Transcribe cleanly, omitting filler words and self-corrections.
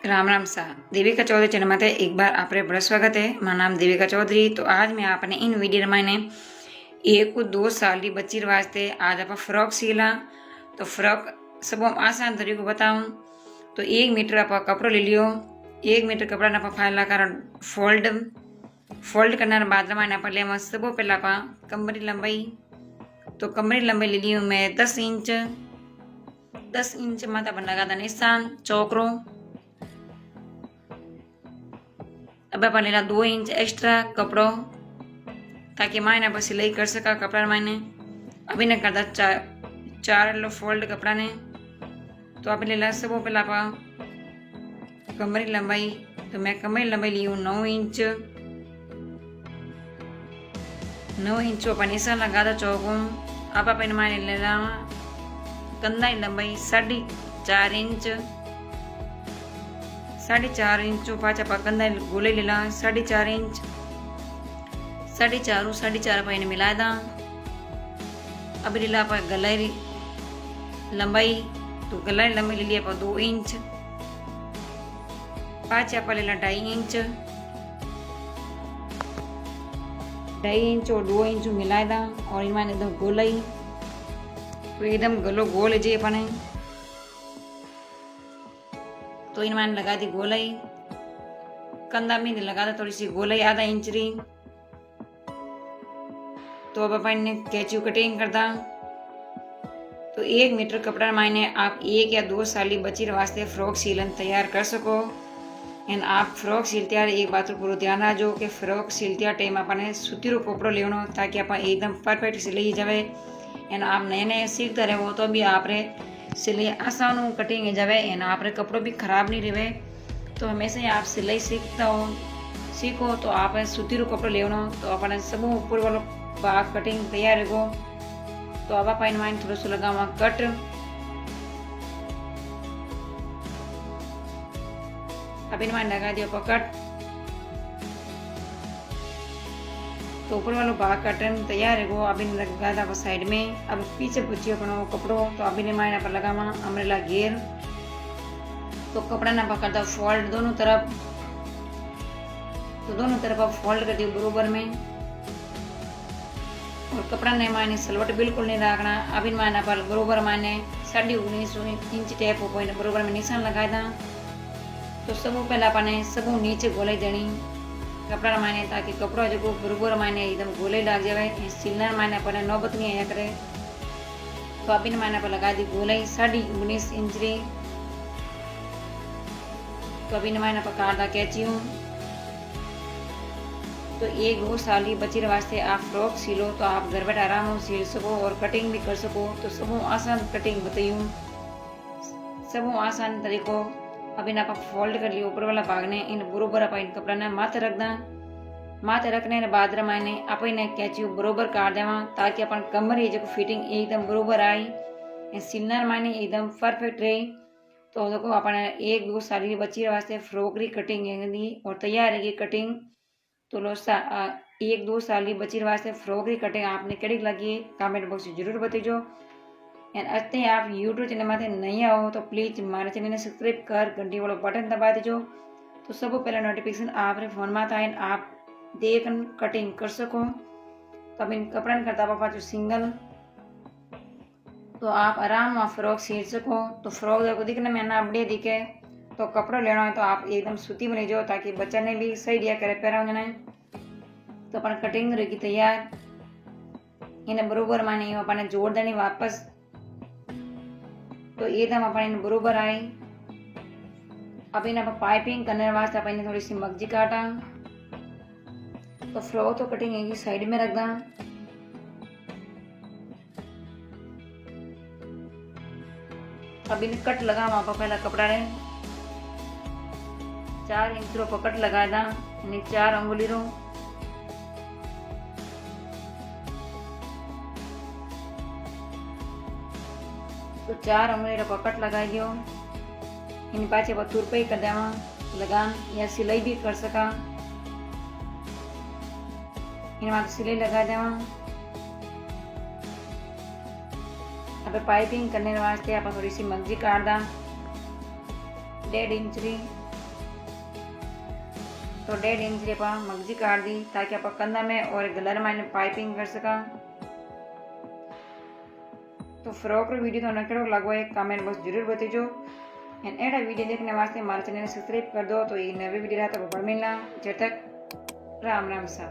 राम राम सा देविका चौधरी चैनल में एक बार आप बड़ा स्वागत है। मेरा नाम देविका चौधरी। तो आज मैं आपने इन वीडियो में 1 2 साल की बच्ची वास्ते आज आप फ्रॉक सीला। तो फ्रॉक सब आसान तरीको बताऊँ। तो 1 मीटर आप कपड़ो ले लियो। 1 मीटर कपड़ा ना फायला कारण फोल्ड करना बाद में आप लिया सब पहला आप कमर की लंबाई। तो कमर की लंबाई ले लियो मैं 10 इंच। 10 इंच में अपन लगा निशान चौकरो। अब अपन लेना 2 इंच एक्स्ट्रा कपड़ो ताकि मायने पर सिलाई कर सका कपड़ा मायने। अभी ने करता चार फोल्ड कपड़ा ने। तो आप ले ला सब पहला आप कमर की लंबाई। तो मैं कमर की लंबाई ली हूँ 9 इंच। 9 इंच अपन निशान लगा दो चौकों। आप अपन मायने ले ला कंधा की लंबाई 4.5 इंच। 4.5 इंच पाचा पा कंधा गोले ले ला 4.5 इंच। 4.5 अपन मिला दा। अब ले ला आप गलाई लंबाई। तो गलाई लंबाई ले लिया आप 2 इंच। पाचे आप ले ला 2.5 इंच। 2.5 इंच और 2 इंच मिला दा और इनमें एकदम गोलाई। तो एकदम गलो गोल जे अपने। तो इनमें लगा दी गोलाई। कंधा में लगा दा थोड़ी सी गोलाई आधा इंच री। तो अब अपन ने कैची कटिंग करता। तो 1 मीटर कपड़ा मायने आप 1 या 2 साल की बच्ची वास्ते फ्रॉक सीलन तैयार कर सको। एंड आप फ्रॉक सीलते एक बात पूरा ध्यान रखो कि फ्रॉक सीलते टाइम अपने सुतीरो कपड़ो लेनो ताकि आप एकदम परफेक्ट सिलाई जाए। एंड आप नए नए सीखते रहो तो भी आप सिलाई आसान कटिंग जाए। एंड आप कपड़ो भी खराब नहीं रहे। तो हमेशा ही आप सिलाई सीखो तो आप सुतीरो कपड़ो लेनो तो अपने सब ऊपर वालों भाग कटिंग तैयार रहो। तो अब आप इन थोड़ा सा लगावा कट। अब इन लगा दियो कट। तो ऊपर वालों भाग कटन तैयार है। अब इन लगा था साइड में। अब पीछे पूछिए अपना कपड़ो। तो अब इन मायने पर लगावा अमरेला घेर। तो कपड़ा ना पकड़ता फोल्ड दोनों तरफ। तो दोनों तरफ आप फोल्ड कर दियो बरोबर में। और कपड़ा ने मायने सलवट बिल्कुल नहीं रखना। अब इन मायने पर बरोबर मायने 19.5 इंच टेप पॉइंट बरोबर में निशान लगा था। तो सब पहला अपने सब नीचे गोलाई देनी कपड़ा मायने ताकि कपड़ा जो बरोबर मायने एकदम गोलाई लग जाए। सिलना मायने अपने नौबत नहीं आया करे। तो अब इन मायने पर लगा दी गोलाई 19.5 इंच री। तो अब इन मायने पर काट दा कैची हूँ। तो 1 2 साल की बच्ची वास्ते आप फ्रॉक सीलो तो आप घर बैठे आराम से सील सको और कटिंग भी कर सको। तो सब आसान कटिंग बताइयूँ सब आसान तरीको। अब इन आप फोल्ड कर लियो ऊपर वाला भाग ने। इन बरोबर आप इन कपड़ा ने माथे रख दा। माथे रखने के बाद मायने आप इन्हें कैची बरोबर काट देवा ताकि अपन कमर ये जो फिटिंग एकदम बरोबर आई। सिलना मायने एकदम परफेक्ट रही। तो देखो अपने 1 2 साल की बच्ची वास्ते फ्रॉक री कटिंग और तैयार है कटिंग। तो 1 2 साल की बच्ची वास्ते फ्रॉक की कटिंग आपने कड़ी लगी कमेंट बॉक्स में जरूर बताइजो। एंड अत्ते आप यूट्यूब चैनल में नहीं आओ तो प्लीज हमारे चैनल ने सब्सक्राइब कर घंटी वाला बटन दबा दीजो। तो सब पहले नोटिफिकेशन आपने फोन में आए आप देख कटिंग कर सको। तो अब इन कपड़ा करता पापा जो सिंगल। तो आप आराम में फ्रॉक सील सको। तो फ्रॉक देखो दिखने में ना बढ़िया दिखे। तो कपड़ा लेना है तो आप एकदम सूती में ले जाओ ताकि बच्चा ने भी सही दिया करे पैरा ने। तो अपन कटिंग रहेगी तैयार। इन्हें बरोबर मानी अपन जोड़ देनी वापस। तो एकदम अपन बरोबर आई। अब इन पाइपिंग करने वास्ते अपन थोड़ी सी मगजी काटा। तो फ्रॉक तो कटिंग है साइड में रख दा। अब इन कट लगा वहां पर पहला कपड़ा रे 4 इंच रो कट लगा दा। 4 अंगुली रो। तो 4 अंगुली रो कट लगा दियो। इन पाचे बतूर पे कर देवा लगान या सिलाई भी कर सका। इन माथे सिलाई लगा देवा। अब पाइपिंग करने वास्ते आप थोड़ी सी मगजी काट दा 1.5 इंच री। तो 1.5 इंच रे पा मगजी काट दी ताकि आप कंधा में और गलर में पाइपिंग कर सका। तो फ्रॉक रो वीडियो तो केड़ो लागो है कमेंट बॉक्स जरूर बताइजो। एंड एड़ा वीडियो देखने वास्ते हमारे चैनल सब्सक्राइब कर दो। तो ये नवी वीडियो रहा तो मिलना। जब तक राम राम सा।